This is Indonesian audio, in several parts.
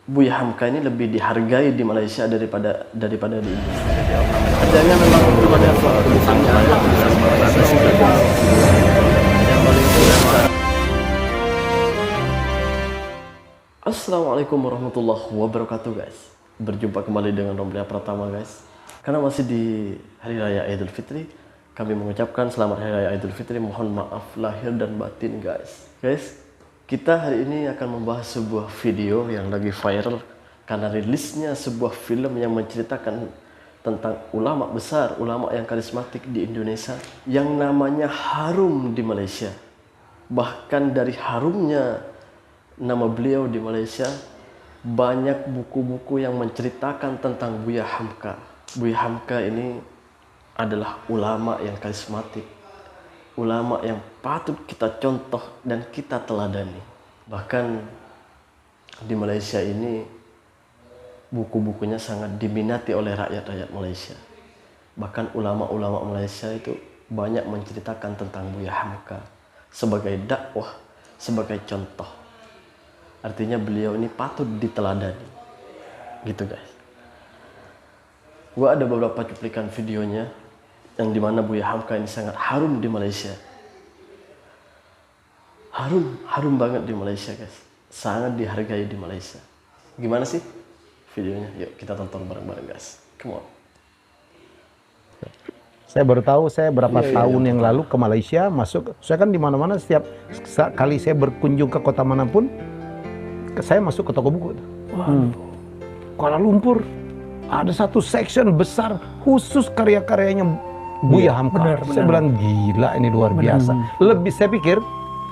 Buya Hamka ini lebih dihargai di Malaysia daripada di Indonesia. Kerjanya memang belum ada suatu bintangnya banyak. Assalamualaikum warahmatullahi wabarakatuh guys. Berjumpa kembali dengan Romlia Pratama guys. Karena masih di Hari Raya Idul Fitri, kami mengucapkan selamat Hari Raya Idul Fitri. Mohon maaf lahir dan batin guys. Guys, kita hari ini akan membahas sebuah video yang lagi viral karena rilisnya sebuah film yang menceritakan tentang ulama besar, ulama yang karismatik di Indonesia yang namanya harum di Malaysia. Bahkan dari harumnya nama beliau di Malaysia, banyak buku-buku yang menceritakan tentang Buya Hamka. Buya Hamka ini adalah ulama yang karismatik, ulama yang patut kita contoh dan kita teladani. Bahkan di Malaysia ini buku-bukunya sangat diminati oleh rakyat-rakyat Malaysia. Bahkan ulama-ulama Malaysia itu banyak menceritakan tentang Buya Hamka sebagai dakwah, sebagai contoh. Artinya beliau ini patut diteladani. Gitu guys. Gua ada beberapa cuplikan videonya yang dimana Buya Hamka ini sangat harum di Malaysia. Harum banget di Malaysia guys. Sangat dihargai di Malaysia. Gimana sih videonya? Yuk kita tonton bareng-bareng guys. Come on. Saya baru tahu, saya berapa tahun yang lalu ke Malaysia masuk. Saya kan di mana-mana, setiap kali saya berkunjung ke kota manapun, saya masuk ke toko buku. Kuala Lumpur ada satu section besar khusus karya-karyanya Buya Hamka. Saya bilang gila, ini luar biasa. Lebih saya pikir,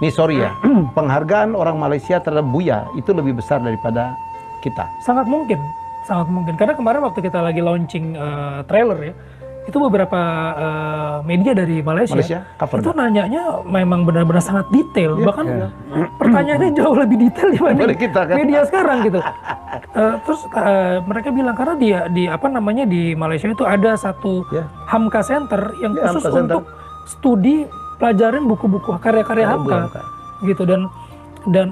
nih sorry ya, penghargaan orang Malaysia terhadap Buya itu lebih besar daripada kita. Sangat mungkin. Karena kemarin waktu kita lagi launching trailer ya, itu beberapa media dari Malaysia cover itu nanyanya memang benar-benar sangat detail. Bahkan pertanyaannya jauh lebih detail dibanding kita, kan? media sekarang gitu. Terus mereka bilang karena di Malaysia itu ada satu Hamka Center yang khusus untuk studi pelajarin buku-buku karya-karya Hamka gitu, dan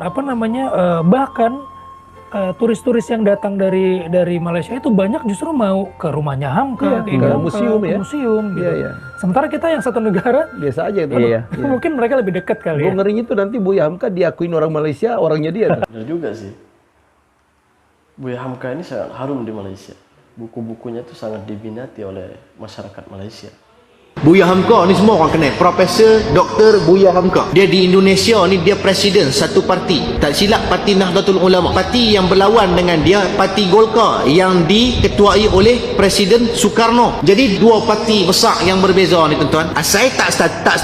bahkan turis-turis yang datang dari Malaysia itu banyak justru mau ke rumahnya Hamka, ke museum gitu. Sementara kita yang satu negara biasa aja itu. Mungkin mereka lebih dekat kali. Gue ngerinya itu nanti Buya Hamka diakuin orang Malaysia, orangnya dia. Benar juga sih. Buya Hamka ini sangat harum di Malaysia. Buku-bukunya itu sangat diminati oleh masyarakat Malaysia. Buya Hamka ni semua orang kenal. Profesor Dr. Buya Hamka. Dia di Indonesia ni dia presiden satu parti. Tak silap parti Nahdlatul Ulama. Parti yang berlawan dengan dia parti Golkar yang diketuai oleh Presiden Soekarno. Jadi dua parti besar yang berbeza ni tuan-tuan. Saya tak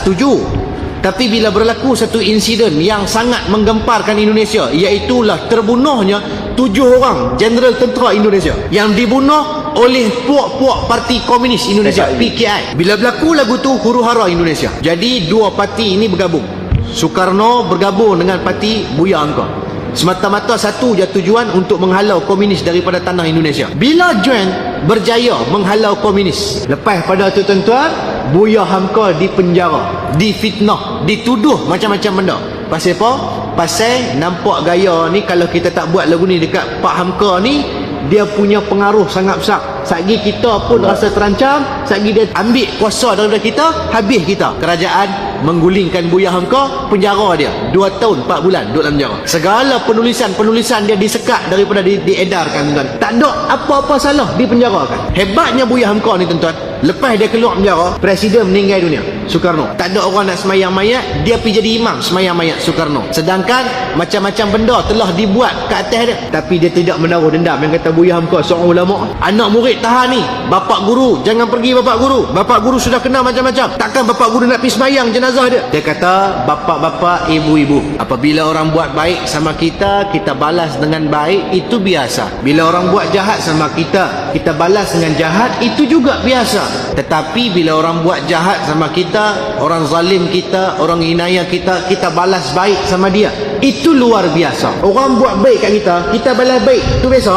setuju. Tapi bila berlaku satu insiden yang sangat menggemparkan Indonesia, iaitulah terbunuhnya 7 orang Jeneral Tentera Indonesia yang dibunuh oleh puak-puak Parti Komunis Indonesia, PKI. Bila berlaku lagu tu, huru-hara Indonesia. Jadi dua parti ini bergabung. Soekarno bergabung dengan parti Buya Hamka. Semata-mata satu je tujuan, untuk menghalau komunis daripada tanah Indonesia. Bila join berjaya menghalau komunis, lepas pada tu tuan-tuan, Buya Hamka dipenjara, difitnah, dituduh macam-macam benda. Pasal apa? Pasal nampak gaya ni, kalau kita tak buat lagu ni dekat Pak Hamka ni, dia punya pengaruh sangat besar. Sagi kita pun rasa terancam, sagi dia ambil kuasa daripada kita, habis kita. Kerajaan menggulingkan Buya Hamka, penjara dia 2 tahun 4 bulan duduk dalam penjara. Segala penulisan dia disekat daripada diedarkan tuan. Tak ada apa-apa salah, dipenjarakan. Hebatnya Buya Hamka ni tuan-tuan, lepas dia keluar penjara, presiden meninggal dunia, Soekarno. Tak ada orang nak semayang mayat, dia pergi jadi imam semayang mayat Soekarno. Sedangkan macam-macam benda telah dibuat ke atas dia, tapi dia tidak menaruh dendam. Yang kata Buya Hamka seorang ulama, anak murid tahan ni, bapak guru jangan pergi. Bapak guru sudah kena macam-macam, takkan bapak guru nak pergi semayang jenazah dia. Dia kata, bapak-bapak, ibu-ibu, apabila orang buat baik sama kita, kita balas dengan baik, itu biasa. Bila orang buat jahat sama kita, kita balas dengan jahat, itu juga biasa. Tetapi bila orang buat jahat sama kita, orang zalim kita, orang inaya kita, kita balas baik sama dia, Itu luar biasa. Orang buat baik kat kita balas baik. Tu biasa.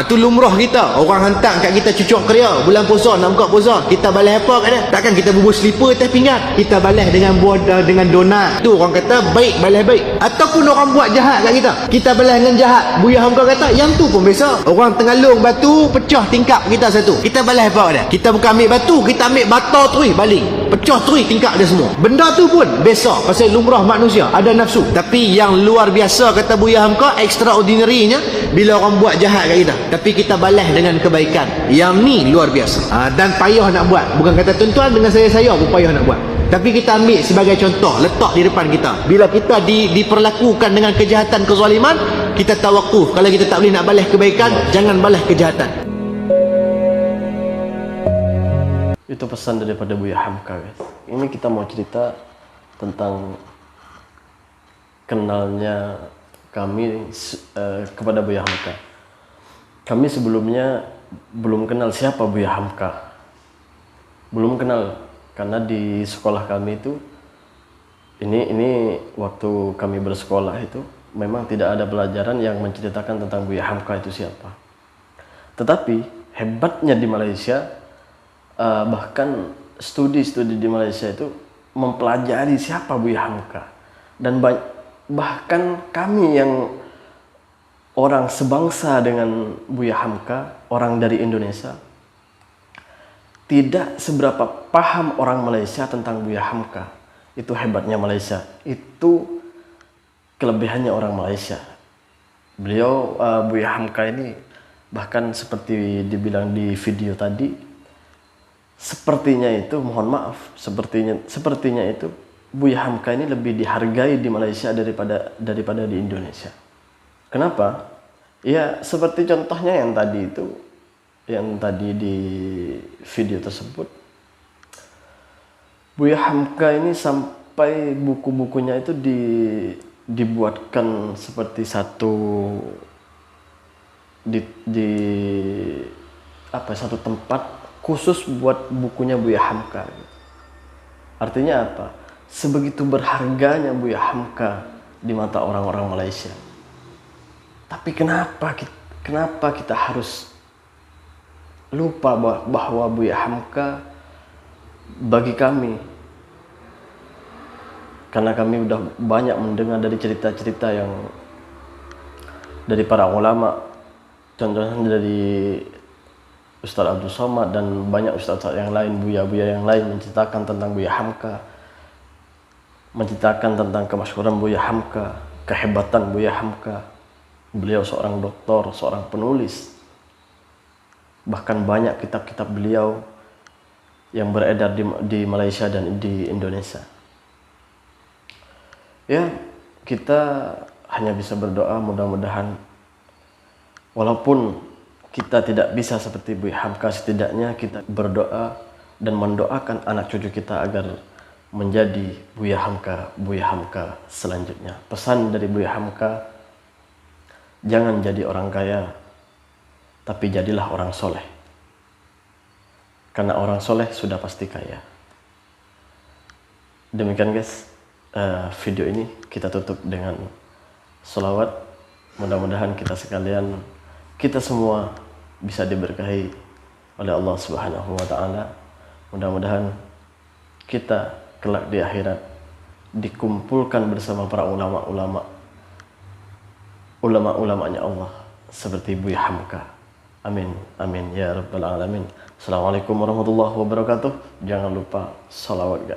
Tu lumrah kita. Orang hantar kat kita cucuk kerja, bulan puasa nak buka puasa, kita balas apa kat dia? Takkan kita bubur selipar atas pinggan. Kita balas dengan dengan donat. Tu orang kata baik balas baik. Ataupun orang buat jahat kat kita balas dengan jahat. Buya Hamka kata yang tu pun biasa. Orang tengalung batu, pecah tingkap kita satu. Kita balas apa kat dia? Kita bukan ambil batu, kita ambil bata terus baling. Pecah terus tingkap dia semua. Benda tu pun biasa. Pasal lumrah manusia, ada nafsu. Tapi yang luar biasa kata Buya Hamka, extraordinary-nya bila orang buat jahat kat kita, tapi kita balas dengan kebaikan. Yang ni luar biasa. Dan payah nak buat. Bukan kata tuan-tuan dengan saya pun payah nak buat. Tapi kita ambil sebagai contoh, letak di depan kita. Bila kita diperlakukan dengan kejahatan, kezaliman, kita tawakuf. Kalau kita tak boleh nak balas kebaikan, jangan balas kejahatan. Itu pesan daripada Buya Hamka, guys. Ini kita mau cerita tentang kenalnya kami kepada Buya Hamka. Kami sebelumnya belum kenal siapa Buya Hamka. Belum kenal, karena di sekolah kami itu ini waktu kami bersekolah itu memang tidak ada pelajaran yang menceritakan tentang Buya Hamka itu siapa. Tetapi hebatnya di Malaysia, bahkan studi-studi di Malaysia itu mempelajari siapa Buya Hamka. Dan bahkan kami yang orang sebangsa dengan Buya Hamka, orang dari Indonesia, tidak seberapa paham orang Malaysia tentang Buya Hamka. Itu hebatnya Malaysia. Itu kelebihannya orang Malaysia. Beliau, Buya Hamka ini, bahkan seperti dibilang di video tadi, sepertinya itu, mohon maaf, sepertinya itu Buya Hamka ini lebih dihargai di Malaysia daripada di Indonesia. Kenapa? Ya seperti contohnya yang tadi di video tersebut. Buya Hamka ini sampai buku-bukunya itu dibuatkan seperti satu satu tempat khusus buat bukunya Buya Hamka. Artinya apa? Sebegitu berharganya Buya Hamka di mata orang-orang Malaysia. Tapi kenapa kita harus lupa bahwa Buya Hamka bagi kami, karena kami udah banyak mendengar dari cerita-cerita yang dari para ulama, contohnya dari Ustaz Abdul Somad dan banyak ustaz yang lain, buya-buya yang lain menceritakan tentang Buya Hamka, menceritakan tentang kemasyhuran Buya Hamka, kehebatan Buya Hamka. Beliau seorang doktor, seorang penulis. Bahkan banyak kitab-kitab beliau yang beredar di Malaysia dan di Indonesia. Ya, kita hanya bisa berdoa mudah-mudahan walaupun kita tidak bisa seperti Buya Hamka, setidaknya kita berdoa dan mendoakan anak cucu kita agar menjadi Buya Hamka selanjutnya. Pesan dari Buya Hamka, jangan jadi orang kaya, tapi jadilah orang soleh. Karena orang soleh sudah pasti kaya. Demikian guys, video ini kita tutup dengan sholawat. Mudah-mudahan kita semua bisa diberkahi oleh Allah Subhanahu wa Ta'ala. Mudah-mudahan kita kelak di akhirat dikumpulkan bersama para ulama-ulamanya Allah seperti Buya Hamka. Amin, amin ya rabbal alamin. Assalamualaikum warahmatullahi wabarakatuh. Jangan lupa salawat guys.